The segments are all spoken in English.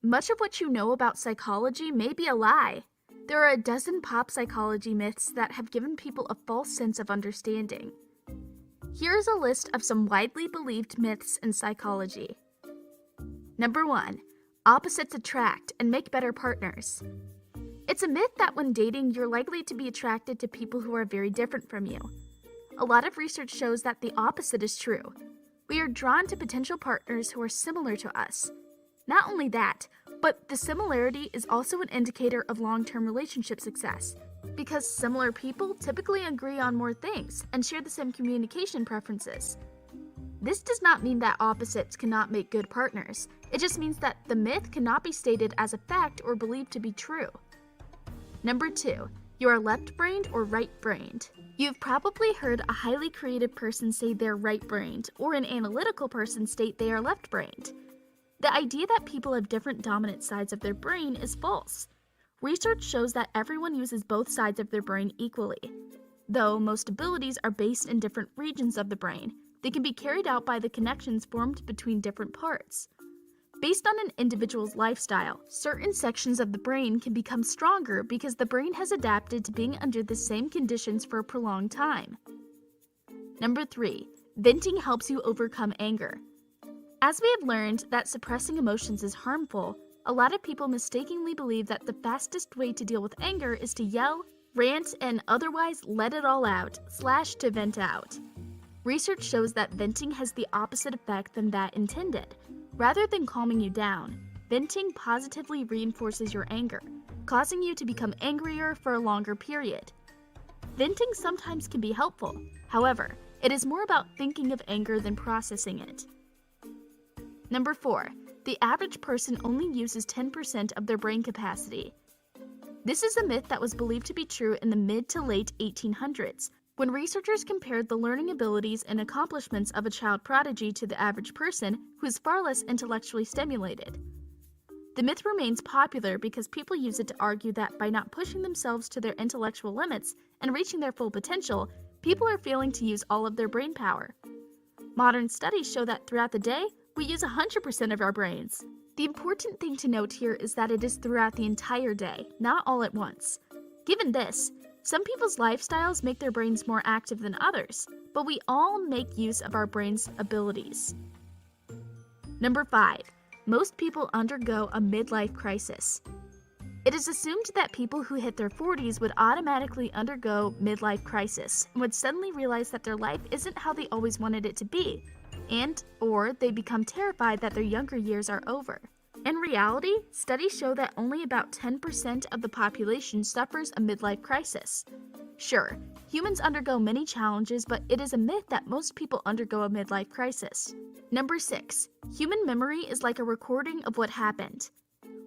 Much of what you know about psychology may be a lie. There are a dozen pop psychology myths that have given people a false sense of understanding. Here is a list of some widely believed myths in psychology. Number 1. Opposites attract and make better partners. It's a myth that when dating, you're likely to be attracted to people who are very different from you. A lot of research shows that the opposite is true. We are drawn to potential partners who are similar to us. Not only that, but the similarity is also an indicator of long-term relationship success, because similar people typically agree on more things and share the same communication preferences. This does not mean that opposites cannot make good partners. It just means that the myth cannot be stated as a fact or believed to be true. Number 2. You are left-brained or right-brained. You've probably heard a highly creative person say they're right-brained, or an analytical person state they are left-brained. The idea that people have different dominant sides of their brain is false. Research shows that everyone uses both sides of their brain equally. Though most abilities are based in different regions of the brain, they can be carried out by the connections formed between different parts. Based on an individual's lifestyle, certain sections of the brain can become stronger because the brain has adapted to being under the same conditions for a prolonged time. Number 3. Venting helps you overcome anger. As we have learned that suppressing emotions is harmful, a lot of people mistakenly believe that the fastest way to deal with anger is to yell, rant, and otherwise let it all out, / to vent out. Research shows that venting has the opposite effect than that intended. Rather than calming you down, venting positively reinforces your anger, causing you to become angrier for a longer period. Venting sometimes can be helpful. However, it is more about thinking of anger than processing it. Number 4. The average person only uses 10% of their brain capacity. This is a myth that was believed to be true in the mid to late 1800s, when researchers compared the learning abilities and accomplishments of a child prodigy to the average person who is far less intellectually stimulated. The myth remains popular because people use it to argue that by not pushing themselves to their intellectual limits and reaching their full potential, people are failing to use all of their brain power. Modern studies show that throughout the day, we use 100% of our brains. The important thing to note here is that it is throughout the entire day, not all at once. Given this, some people's lifestyles make their brains more active than others, but we all make use of our brain's abilities. Number 5. Most people undergo a midlife crisis. It is assumed that people who hit their 40s would automatically undergo midlife crisis and would suddenly realize that their life isn't how they always wanted it to be, or they become terrified that their younger years are over. In reality, studies show that only about 10% of the population suffers a midlife crisis. Sure, humans undergo many challenges, but it is a myth that most people undergo a midlife crisis. Number 6. Human memory is like a recording of what happened.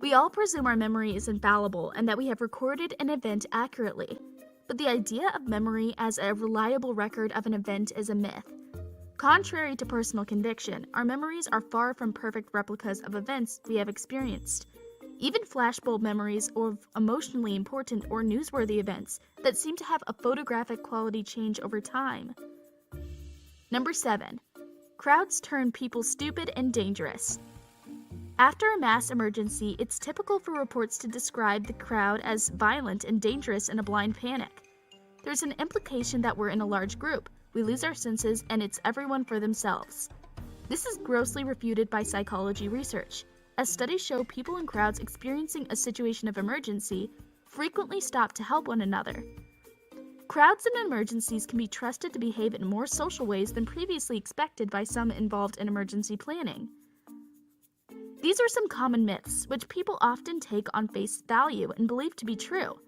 We all presume our memory is infallible and that we have recorded an event accurately. But the idea of memory as a reliable record of an event is a myth. Contrary to personal conviction, our memories are far from perfect replicas of events we have experienced. Even flashbulb memories of emotionally important or newsworthy events that seem to have a photographic quality change over time. Number 7. Crowds turn people stupid and dangerous. After a mass emergency, it's typical for reports to describe the crowd as violent and dangerous in a blind panic. There's an implication that we're in a large group, we lose our senses, and it's everyone for themselves. This is grossly refuted by psychology research, as studies show people in crowds experiencing a situation of emergency frequently stop to help one another. Crowds in emergencies can be trusted to behave in more social ways than previously expected by some involved in emergency planning. These are some common myths, which people often take on face value and believe to be true.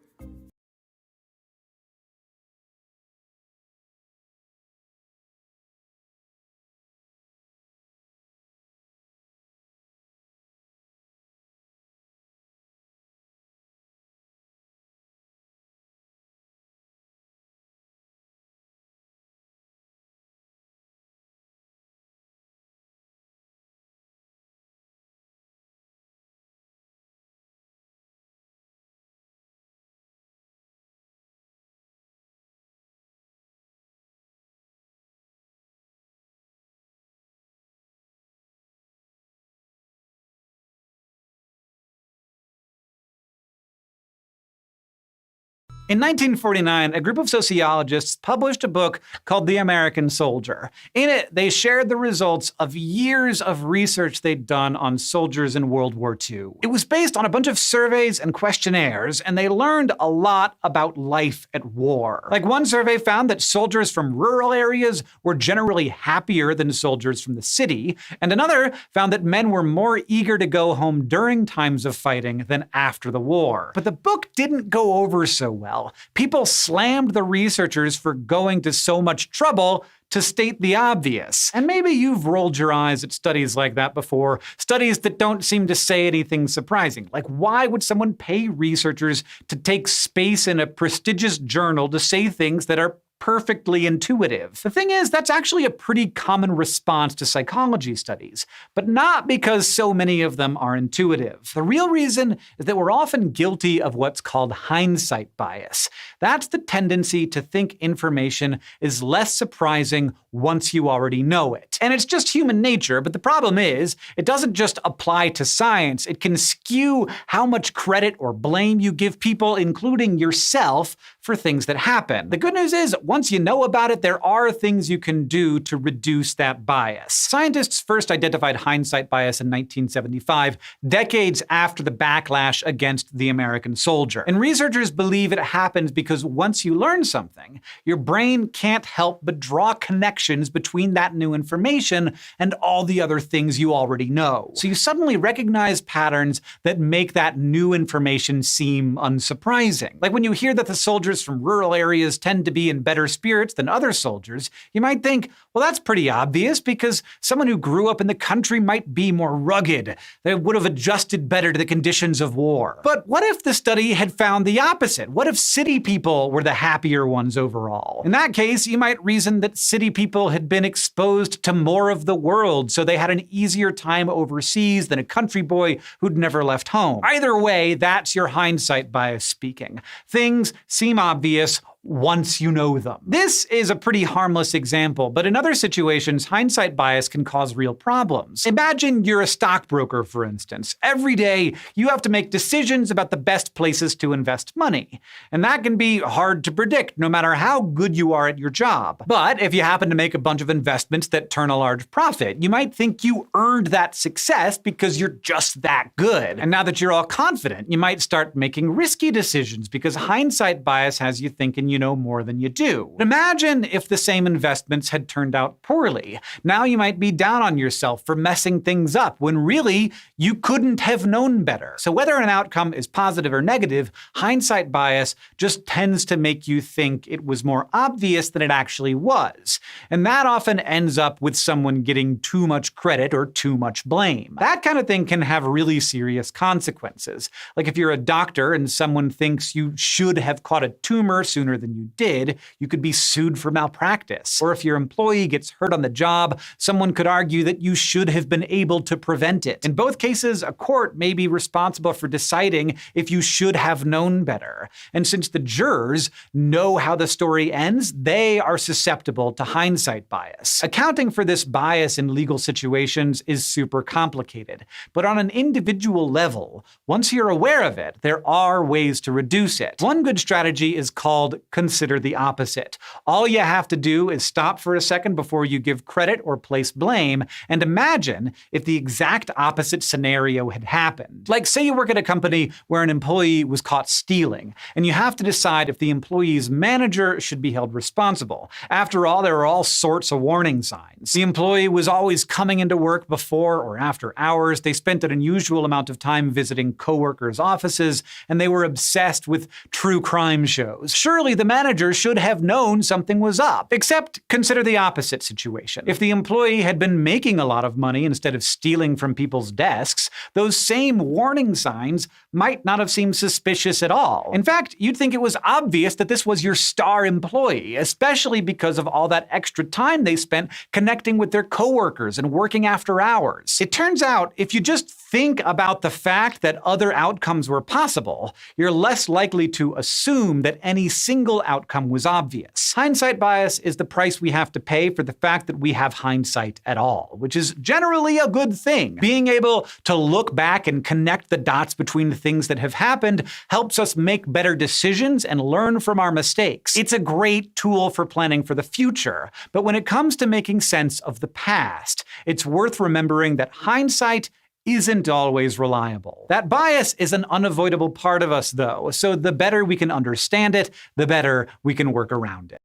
In 1949, a group of sociologists published a book called The American Soldier. In it, they shared the results of years of research they'd done on soldiers in World War II. It was based on a bunch of surveys and questionnaires, and they learned a lot about life at war. Like, one survey found that soldiers from rural areas were generally happier than soldiers from the city, and another found that men were more eager to go home during times of fighting than after the war. But the book didn't go over so well. People slammed the researchers for going to so much trouble to state the obvious. And maybe you've rolled your eyes at studies like that before, studies that don't seem to say anything surprising. Like, why would someone pay researchers to take space in a prestigious journal to say things that are perfectly intuitive? The thing is, that's actually a pretty common response to psychology studies, but not because so many of them are intuitive. The real reason is that we're often guilty of what's called hindsight bias. That's the tendency to think information is less surprising once you already know it. And it's just human nature, but the problem is, it doesn't just apply to science. It can skew how much credit or blame you give people, including yourself, for things that happen. The good news is, once you know about it, there are things you can do to reduce that bias. Scientists first identified hindsight bias in 1975, decades after the backlash against the American soldier. And researchers believe it happens because once you learn something, your brain can't help but draw connections between that new information and all the other things you already know. So you suddenly recognize patterns that make that new information seem unsurprising. Like when you hear that the soldiers from rural areas tend to be in better spirits than other soldiers, you might think, well, that's pretty obvious because someone who grew up in the country might be more rugged. They would have adjusted better to the conditions of war. But what if the study had found the opposite? What if city people were the happier ones overall? In that case, you might reason that city people had been exposed to more of the world, so they had an easier time overseas than a country boy who'd never left home. Either way, that's your hindsight bias speaking. Things seem obvious once you know them. This is a pretty harmless example, but in other situations, hindsight bias can cause real problems. Imagine you're a stockbroker, for instance. Every day, you have to make decisions about the best places to invest money. And that can be hard to predict, no matter how good you are at your job. But if you happen to make a bunch of investments that turn a large profit, you might think you earned that success because you're just that good. And now that you're all confident, you might start making risky decisions because hindsight bias has you thinking you know more than you do. Imagine if the same investments had turned out poorly. Now you might be down on yourself for messing things up when really you couldn't have known better. So whether an outcome is positive or negative, hindsight bias just tends to make you think it was more obvious than it actually was. And that often ends up with someone getting too much credit or too much blame. That kind of thing can have really serious consequences. Like if you're a doctor and someone thinks you should have caught a tumor sooner than you did, you could be sued for malpractice. Or if your employee gets hurt on the job, someone could argue that you should have been able to prevent it. In both cases, a court may be responsible for deciding if you should have known better. And since the jurors know how the story ends, they are susceptible to hindsight bias. Accounting for this bias in legal situations is super complicated. But on an individual level, once you're aware of it, there are ways to reduce it. One good strategy is called consider the opposite. All you have to do is stop for a second before you give credit or place blame and imagine if the exact opposite scenario had happened. Like, say you work at a company where an employee was caught stealing, and you have to decide if the employee's manager should be held responsible. After all, there are all sorts of warning signs. The employee was always coming into work before or after hours, they spent an unusual amount of time visiting coworkers' offices, and they were obsessed with true crime shows. Surely the manager should have known something was up. Except consider the opposite situation. If the employee had been making a lot of money instead of stealing from people's desks, those same warning signs might not have seemed suspicious at all. In fact, you'd think it was obvious that this was your star employee, especially because of all that extra time they spent connecting with their coworkers and working after hours. It turns out, if you just think about the fact that other outcomes were possible, you're less likely to assume that any single outcome was obvious. Hindsight bias is the price we have to pay for the fact that we have hindsight at all, which is generally a good thing. Being able to look back and connect the dots between the things that have happened helps us make better decisions and learn from our mistakes. It's a great tool for planning for the future, but when it comes to making sense of the past, it's worth remembering that hindsight isn't always reliable. That bias is an unavoidable part of us, though, so the better we can understand it, the better we can work around it.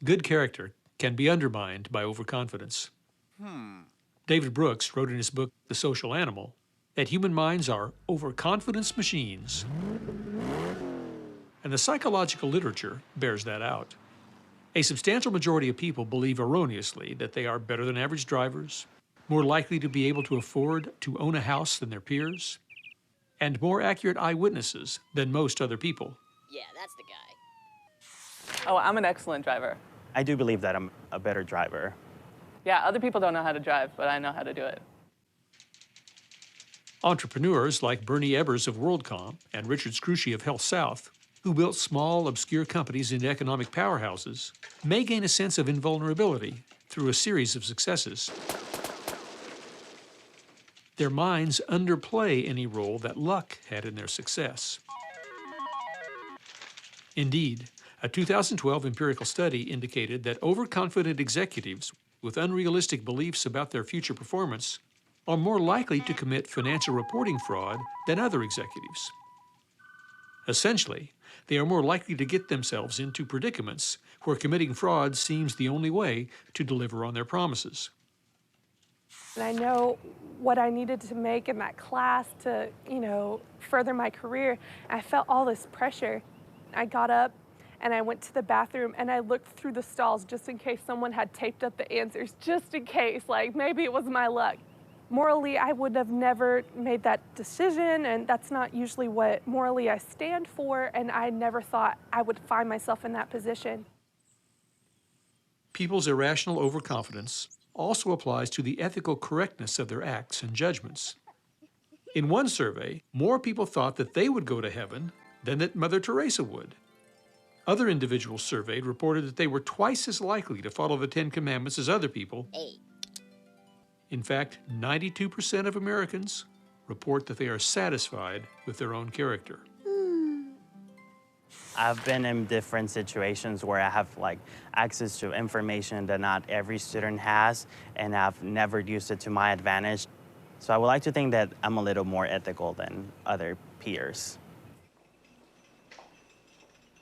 Good character can be undermined by overconfidence. David Brooks wrote in his book, The Social Animal, that human minds are overconfidence machines. And the psychological literature bears that out. A substantial majority of people believe erroneously that they are better than average drivers, more likely to be able to afford to own a house than their peers, and more accurate eyewitnesses than most other people. Yeah, that's the guy. Oh, I'm an excellent driver. I do believe that I'm a better driver. Yeah, other people don't know how to drive, but I know how to do it. Entrepreneurs like Bernie Ebbers of WorldCom and Richard Scrushy of HealthSouth, who built small, obscure companies into economic powerhouses, may gain a sense of invulnerability through a series of successes. Their minds underplay any role that luck had in their success. Indeed, a 2012 empirical study indicated that overconfident executives with unrealistic beliefs about their future performance are more likely to commit financial reporting fraud than other executives. Essentially, they are more likely to get themselves into predicaments where committing fraud seems the only way to deliver on their promises. And I know what I needed to make in that class to, further my career. I felt all this pressure. I got up and I went to the bathroom and I looked through the stalls just in case someone had taped up the answers, just in case, like maybe it was my luck. Morally, I would have never made that decision, and that's not usually what morally I stand for, and I never thought I would find myself in that position. People's irrational overconfidence also applies to the ethical correctness of their acts and judgments. In one survey, more people thought that they would go to heaven than that Mother Teresa would. Other individuals surveyed reported that they were twice as likely to follow the Ten Commandments as other people. In fact, 92% of Americans report that they are satisfied with their own character. I've been in different situations where I have access to information that not every student has, and I've never used it to my advantage. So I would like to think that I'm a little more ethical than other peers.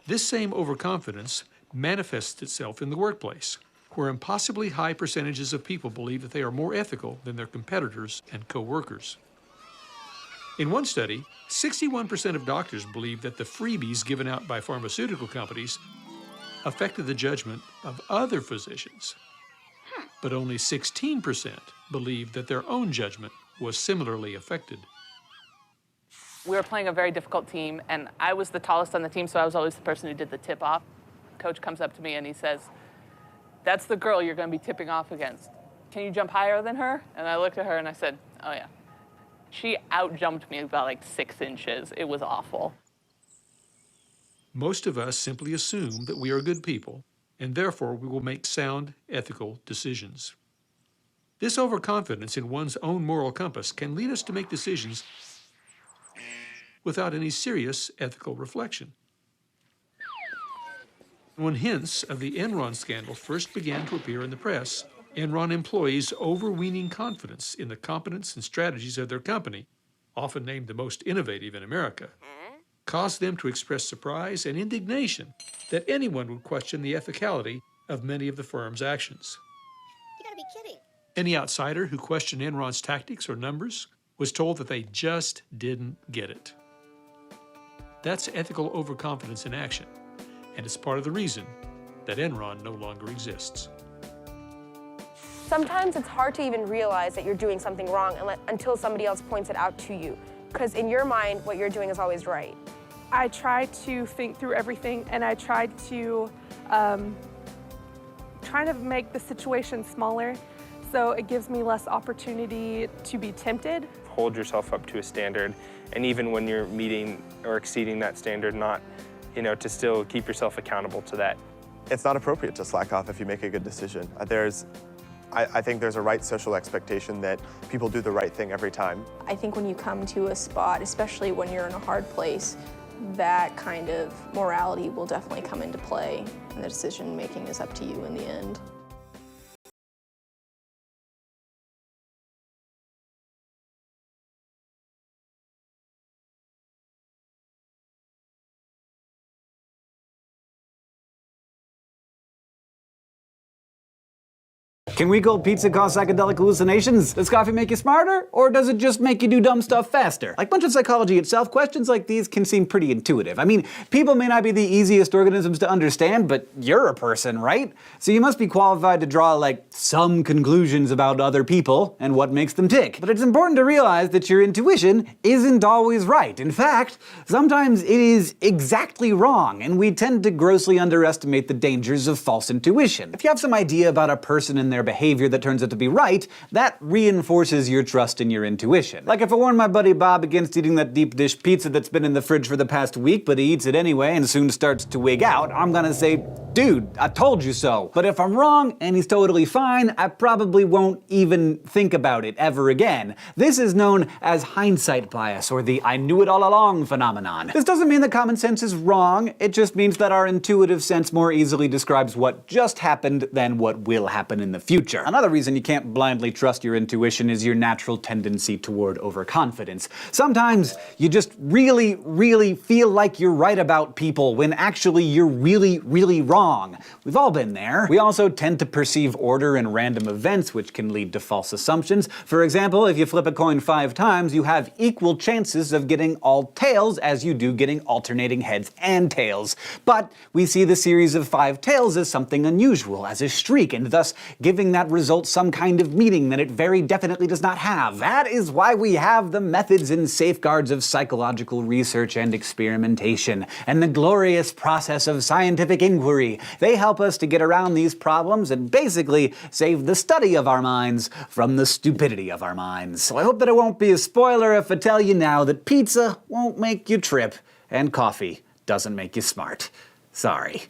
This same overconfidence manifests itself in the workplace, where impossibly high percentages of people believe that they are more ethical than their competitors and co-workers. In one study, 61% of doctors believe that the freebies given out by pharmaceutical companies affected the judgment of other physicians, but only 16% believe that their own judgment was similarly affected. We were playing a very difficult team, and I was the tallest on the team, so I was always the person who did the tip-off. Coach comes up to me and he says, "That's the girl you're going to be tipping off against. Can you jump higher than her?" And I looked at her and I said, "Oh yeah." She out-jumped me about 6 inches. It was awful. Most of us simply assume that we are good people, and therefore we will make sound, ethical decisions. This overconfidence in one's own moral compass can lead us to make decisions without any serious ethical reflection. When hints of the Enron scandal first began to appear in the press, Enron employees' overweening confidence in the competence and strategies of their company, often named the most innovative in America, caused them to express surprise and indignation that anyone would question the ethicality of many of the firm's actions. You gotta be kidding. Any outsider who questioned Enron's tactics or numbers was told that they just didn't get it. That's ethical overconfidence in action, and it's part of the reason that Enron no longer exists. Sometimes it's hard to even realize that you're doing something wrong until somebody else points it out to you, because in your mind, what you're doing is always right. I try to think through everything, and I try to make the situation smaller so it gives me less opportunity to be tempted. Hold yourself up to a standard, and even when you're meeting or exceeding that standard, not, to still keep yourself accountable to that. It's not appropriate to slack off if you make a good decision. I think there's a right social expectation that people do the right thing every time. I think when you come to a spot, especially when you're in a hard place, that kind of morality will definitely come into play, and the decision making is up to you in the end. Can we call pizza cause psychedelic hallucinations? Does coffee make you smarter, or does it just make you do dumb stuff faster? Like bunch of psychology itself, questions like these can seem pretty intuitive. I mean, people may not be the easiest organisms to understand, but you're a person, right? So you must be qualified to draw, some conclusions about other people and what makes them tick. But it's important to realize that your intuition isn't always right. In fact, sometimes it is exactly wrong, and we tend to grossly underestimate the dangers of false intuition. If you have some idea about a person and their behavior that turns out to be right, that reinforces your trust in your intuition. Like if I warn my buddy Bob against eating that deep dish pizza that's been in the fridge for the past week, but he eats it anyway and soon starts to wig out, I'm gonna say, dude, I told you so. But if I'm wrong and he's totally fine, I probably won't even think about it ever again. This is known as hindsight bias, or the I knew it all along phenomenon. This doesn't mean that common sense is wrong, it just means that our intuitive sense more easily describes what just happened than what will happen in the future. Another reason you can't blindly trust your intuition is your natural tendency toward overconfidence. Sometimes you just really, really feel like you're right about people when actually you're really, really wrong. We've all been there. We also tend to perceive order in random events, which can lead to false assumptions. For example, if you flip a coin 5 times, you have equal chances of getting all tails as you do getting alternating heads and tails. But we see the series of 5 tails as something unusual, as a streak, and thus giving that result some kind of meaning that it very definitely does not have. That is why we have the methods and safeguards of psychological research and experimentation, and the glorious process of scientific inquiry. They help us to get around these problems and basically save the study of our minds from the stupidity of our minds. So I hope that it won't be a spoiler if I tell you now that pizza won't make you trip, and coffee doesn't make you smart. Sorry.